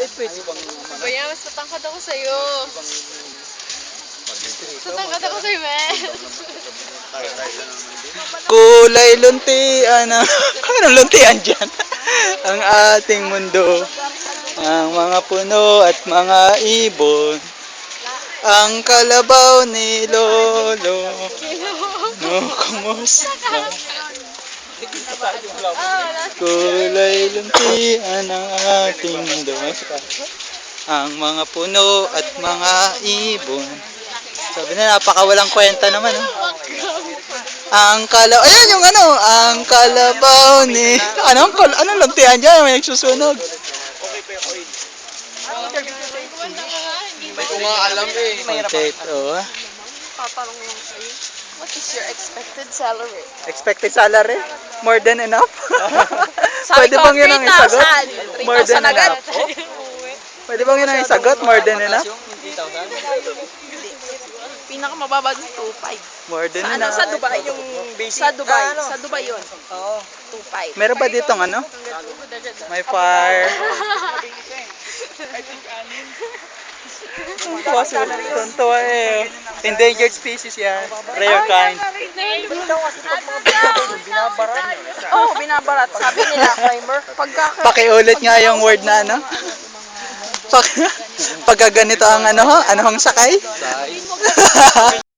pwede bang Kaya mas matangkad ako sa'yo. Matangkad ako sa'yo, man. Kulay luntian na. Anong luntian dyan? Ang ating mundo. Ang mga puno at mga ibon. Ang kalabaw ni Lolo. No, kumusta? Kulay luntian ang ating mundo. Ang mga puno at mga ibon. Sabi na, napakawalang kwenta naman. Ang kalabaw, ayan yung ano, ang kalabaw ni, anong luntian dyan, may nagsusunog. Hindi ko nga alam eh. Potato. Tatanong lang sa'yo. What is your expected salary? Expected salary? More than enough? Sabi Pwede ko, bang yun ang isagot? 3,000. More than 3,000 agad. enough. Pwede bang yun ang isagot? More than enough? Pinakamababa doon, 2,500. More than Sa ano, enough. sa Dubai, yung sa Dubai, sa Dubai yun. Oo. 2,500. Meron ba ditong ano? May fire. Tuntua eh. Endangered species yan. Rare kind. Binabaran. Oo, binabarat. Sabi nila, Pakiulit nga yung word na ano. Pagka ganito ang ano, ano ang sakay?